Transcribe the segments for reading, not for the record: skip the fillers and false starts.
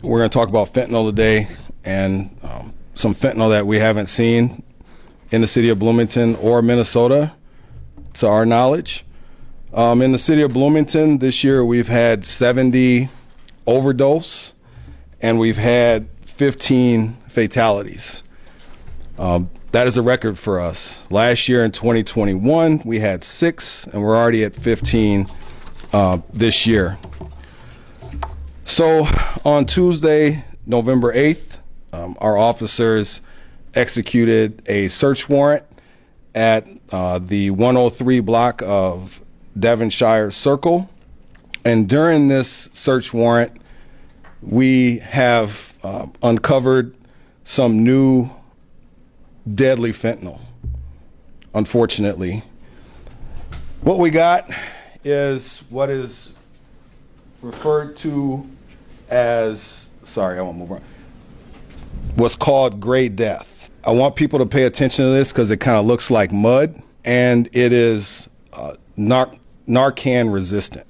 We're going to talk about fentanyl today, and some fentanyl that we haven't seen in the city of Bloomington or Minnesota, to our knowledge. In the city of Bloomington this year, we've had 70 overdose, and we've had 15 fatalities. That is a record for us. Last year in 2021, we had 6, and we're already at 15 this year. So on Tuesday, November 8th, our officers executed a search warrant at the 103 block of Devonshire Circle. And during this search warrant, we have uncovered some new deadly fentanyl, unfortunately. What we got is what is referred to as, what's called gray death. I want people to pay attention to this because it kind of looks like mud, and it is Narcan resistant.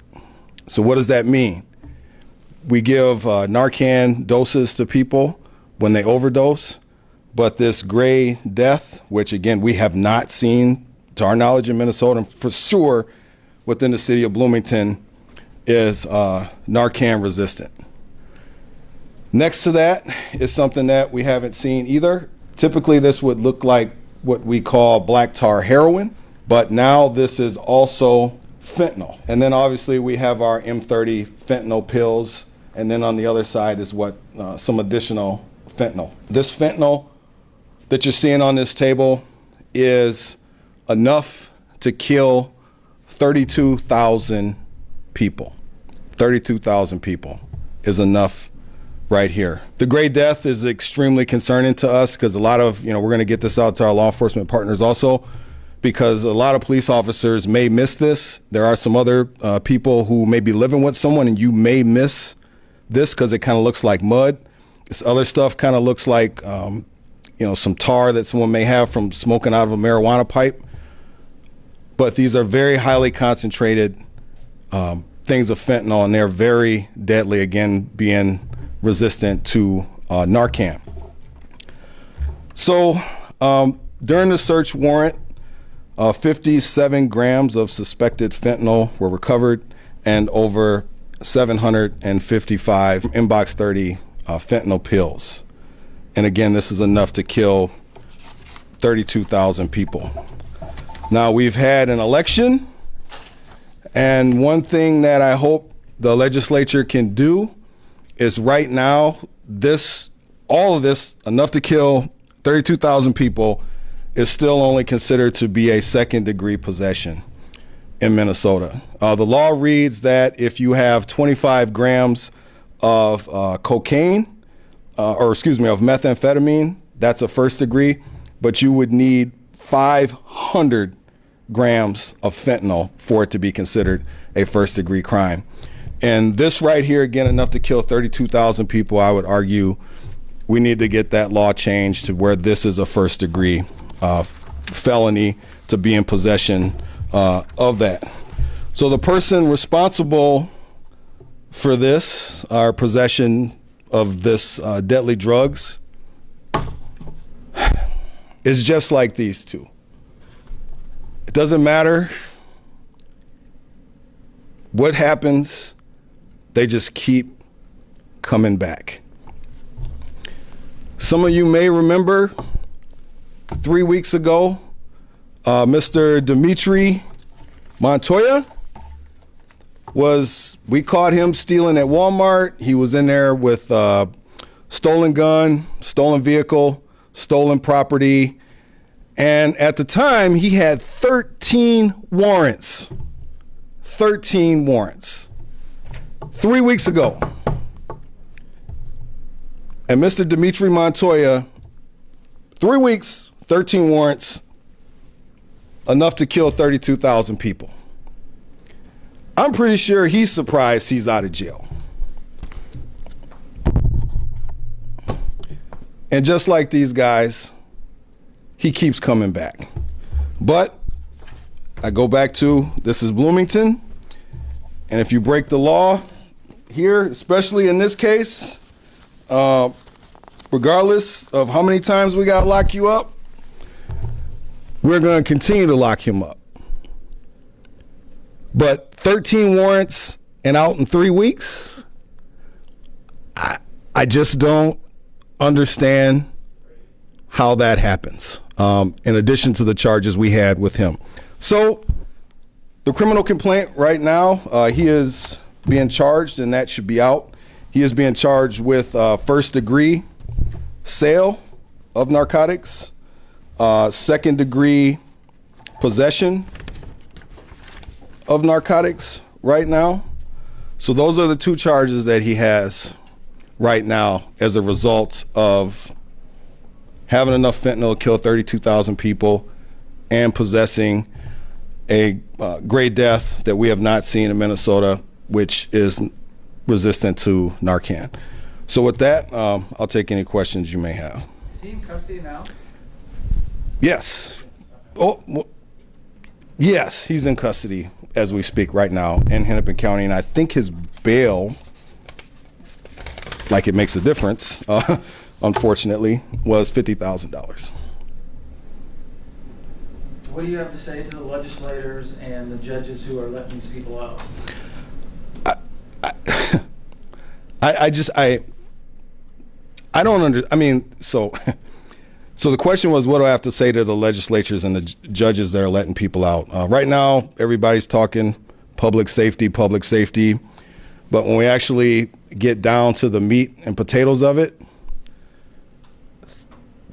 So what does that mean? We give Narcan doses to people when they overdose, but this gray death, which again we have not seen to our knowledge in Minnesota, and for sure within the city of Bloomington, is Narcan resistant. Next to that is something that we haven't seen either. Typically this would look like what we call black tar heroin, but now this is also fentanyl. And then obviously we have our M30 fentanyl pills, and then on the other side is what some additional fentanyl. This fentanyl that you're seeing on this table is enough to kill 32,000 people. 32,000 people is enough right here. The gray death is extremely concerning to us because a lot of, we're going to get this out to our law enforcement partners also, because a lot of police officers may miss this. There are some other people who may be living with someone and you may miss this because it kind of looks like mud. This other stuff kind of looks like, some tar that someone may have from smoking out of a marijuana pipe. But these are very highly concentrated things of fentanyl, and they're very deadly, again, being resistant to Narcan. So during the search warrant, 57 grams of suspected fentanyl were recovered, and over 755 inbox 30 fentanyl pills. And again, this is enough to kill 32,000 people. Now, we've had an election, and one thing that I hope the legislature can do is right now, all of this, enough to kill 32,000 people, is still only considered to be a second-degree possession in Minnesota. The law reads that if you have 25 grams of cocaine, of methamphetamine, that's a first degree, but you would need 500 grams of fentanyl for it to be considered a first-degree crime. And this right here, again, enough to kill 32,000 people, I would argue we need to get that law changed to where this is a first-degree felony to be in possession of that. So the person responsible for this, our possession of this deadly drugs, is just like these two. It doesn't matter what happens, they just keep coming back. Some of you may remember 3 weeks ago, Mr. Dimitri Montoya we caught him stealing at Walmart. He was in there with stolen gun, stolen vehicle, stolen property. And at the time, he had 13 warrants. 13 warrants. 3 weeks ago. And Mr. Dimitri Montoya, 3 weeks, 13 warrants, enough to kill 32,000 people. I'm pretty sure he's surprised he's out of jail. And just like these guys, he keeps coming back. But I go back to, this is Bloomington, and if you break the law here, especially in this case, Regardless of how many times we got to lock you up, we're going to continue to lock him up. But 13 warrants and out in 3 weeks, I just don't understand how that happens, in addition to the charges we had with him. So the criminal complaint right now, he is being charged, and that should be out. He is being charged with first-degree sale of narcotics, second-degree possession of narcotics right now. So those are the two charges that he has right now as a result of having enough fentanyl to kill 32,000 people and possessing a gray death that we have not seen in Minnesota, which is resistant to Narcan. So with that, I'll take any questions you may have. Is he in custody now? Yes. Oh, well, yes, he's in custody as we speak right now in Hennepin County, and I think his bail, like it makes a difference, unfortunately, was $50,000. What do you have to say to the legislators and the judges who are letting these people out? I don't I mean, so the question was, what do I have to say to the legislatures and the judges that are letting people out? Right now, everybody's talking public safety, but when we actually get down to the meat and potatoes of it,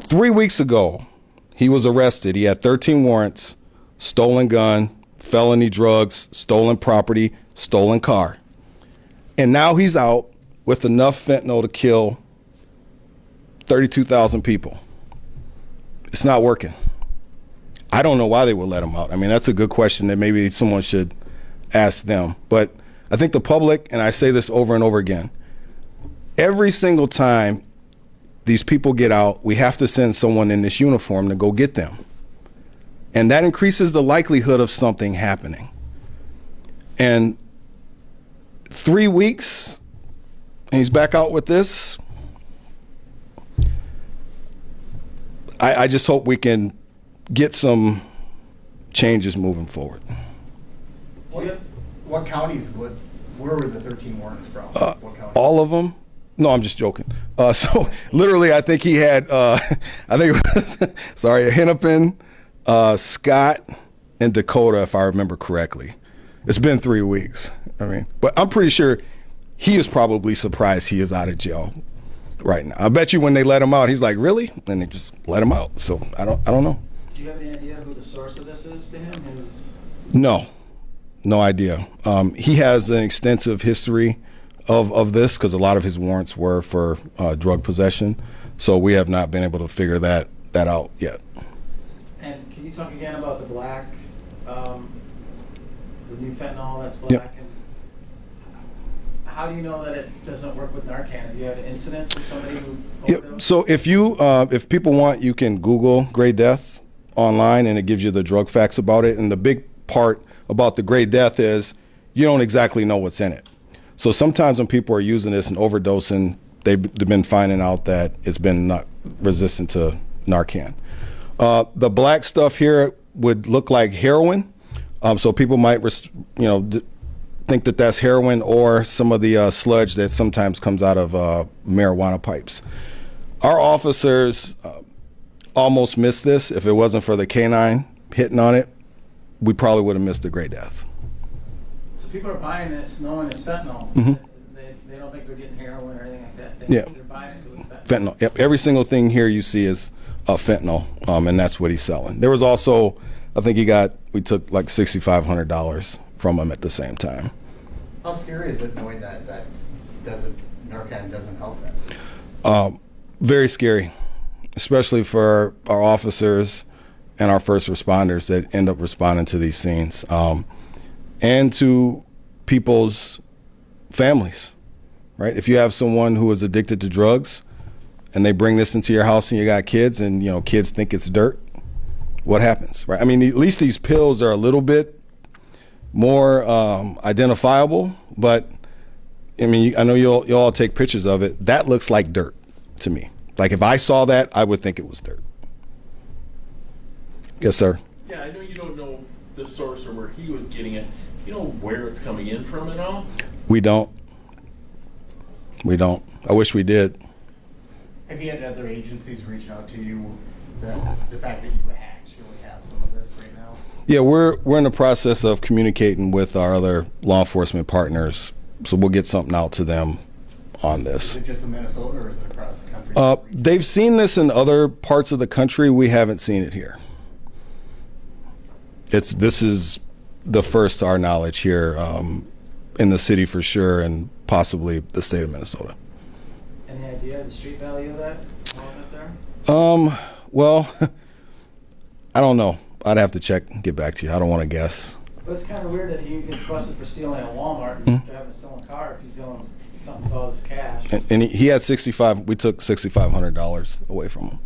3 weeks ago, he was arrested. He had 13 warrants, stolen gun, felony drugs, stolen property, stolen car. And now he's out with enough fentanyl to kill 32,000 people. It's not working. I don't know why they would let him out. I mean, that's a good question that maybe someone should ask them. But I think the public, and I say this over and over again, every single time these people get out, we have to send someone in this uniform to go get them. And that increases the likelihood of something happening. And 3 weeks, and he's back out with this. I just hope we can get some changes moving forward. What counties where were the 13 warrants from? What counties? All of them. No, I'm just joking. So literally, I think he had, Hennepin, Scott, and Dakota, if I remember correctly. It's been 3 weeks. I mean, but I'm pretty sure he is probably surprised he is out of jail right now. I bet you when they let him out, he's like, really? And they just let him out. So I don't know. Do you have any idea who the source of this is to him? No idea. He has an extensive history of this because a lot of his warrants were for drug possession. So we have not been able to figure that out yet. And can you talk again about the black, the new fentanyl that's black? Yep. And how do you know that it doesn't work with Narcan? Have you had incidents with somebody who overdosed? Yep. So if people want, you can Google gray death online and it gives you the drug facts about it. And the big part about the gray death is you don't exactly know what's in it. So sometimes when people are using this and overdosing, they've been finding out that it's been not resistant to Narcan. The black stuff here would look like heroin. So people might, think that that's heroin or some of the sludge that sometimes comes out of marijuana pipes. Our officers almost missed this. If it wasn't for the canine hitting on it, we probably would have missed the gray death. So people are buying this knowing it's fentanyl. Mm-hmm. They don't think they're getting heroin or anything like that. They're buying it because it's fentanyl. Yep. Every single thing here you see is fentanyl, and that's what he's selling. There was also, I think we took like $6,500 from him at the same time. How scary is it knowing that Narcan doesn't help that? Very scary, especially for our officers and our first responders that end up responding to these scenes, and to people's families, right? If you have someone who is addicted to drugs and they bring this into your house and you got kids and, kids think it's dirt, what happens, right? I mean, at least these pills are a little bit more identifiable, but I mean, I know you'll all take pictures of it. That looks like dirt to me. Like if I saw that, I would think it was dirt. Yes, sir. Yeah, I know you don't know the source or where he was getting it. You know where it's coming in from at all? We don't. I wish we did. Have you had other agencies reach out to you, the fact that you actually have some of this right now? Yeah, we're in the process of communicating with our other law enforcement partners, so we'll get something out to them on this. Is it just in Minnesota or is it across the country? They've seen this in other parts of the country. We haven't seen it here. This is the first to our knowledge here in the city for sure, and possibly the state of Minnesota. Any idea the street value of that element there? Well, I don't know. I'd have to check and get back to you. I don't want to guess. But it's kind of weird that he gets busted for stealing at Walmart and driving a stolen car if he's dealing with something about his cash. And he had we took $6,500 away from him.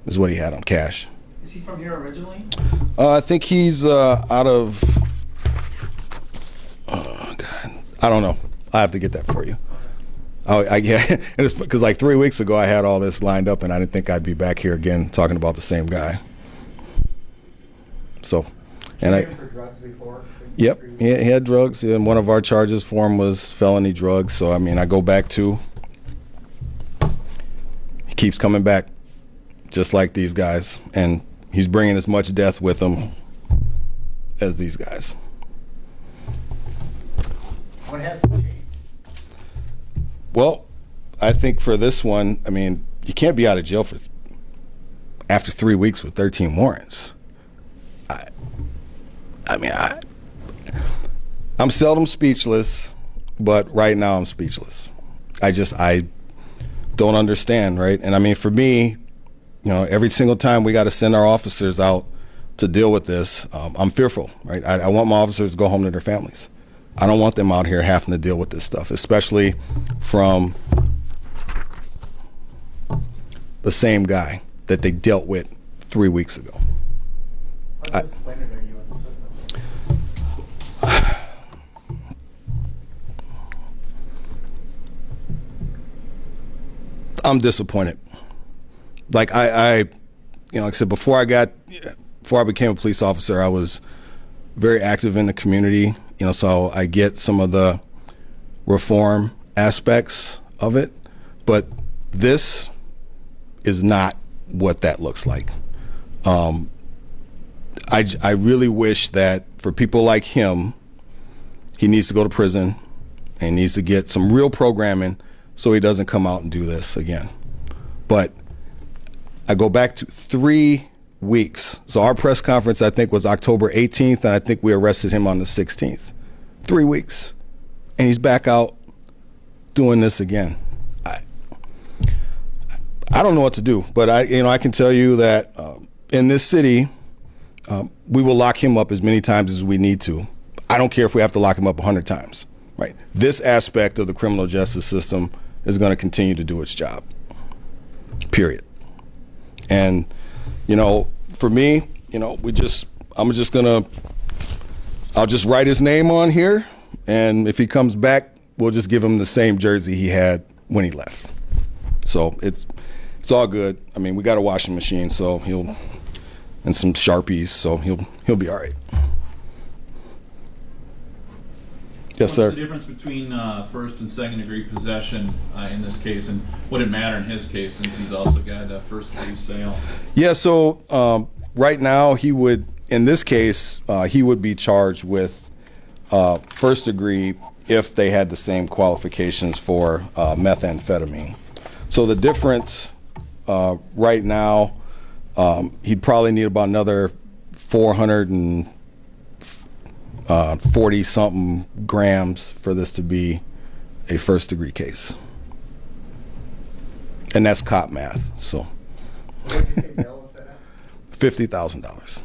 Is what he had on cash. Is he from here originally? I think he's out of, oh God, I don't know. I have to get that for you. Yeah, and it's because like 3 weeks ago I had all this lined up and I didn't think I'd be back here again talking about the same guy. So, and Have you for drugs before? Yep, he had drugs, and one of our charges for him was felony drugs. So I mean, I go back to, he keeps coming back, just like these guys, and he's bringing as much death with him as these guys. What has to change? Well, I think for this one, I mean, you can't be out of jail after 3 weeks with 13 warrants. I'm seldom speechless, but right now I'm speechless. I don't understand, right? And I mean, for me, every single time we got to send our officers out to deal with this, I'm fearful, right? I want my officers to go home to their families. I don't want them out here having to deal with this stuff, especially from the same guy that they dealt with 3 weeks ago. How disappointed are you in the system? I'm disappointed. Like like I said, before I became a police officer, I was very active in the community, so I get some of the reform aspects of it, but this is not what that looks like. I really wish that for people like him, he needs to go to prison and needs to get some real programming so he doesn't come out and do this again. But I go back to 3 weeks. So our press conference, I think, was October 18th, and I think we arrested him on the 16th. 3 weeks. And he's back out doing this again. I don't know what to do, but I can tell you that in this city, we will lock him up as many times as we need to. I don't care if we have to lock him up 100 times, right? This aspect of the criminal justice system is going to continue to do its job, period. And, for me, I'll just write his name on here, and if he comes back, we'll just give him the same jersey he had when he left. So it's all good. I mean, we got a washing machine, so and some Sharpies, so he'll be all right. Yes, sir. What's the difference between first and second degree possession in this case, and would it matter in his case since he's also got a first degree sale? Yeah, so right now in this case, he would be charged with first degree if they had the same qualifications for methamphetamine. So the difference right now, he'd probably need about another 440 something grams for this to be a first degree case. And that's cop math, so. What did you say bail was set at? $50,000.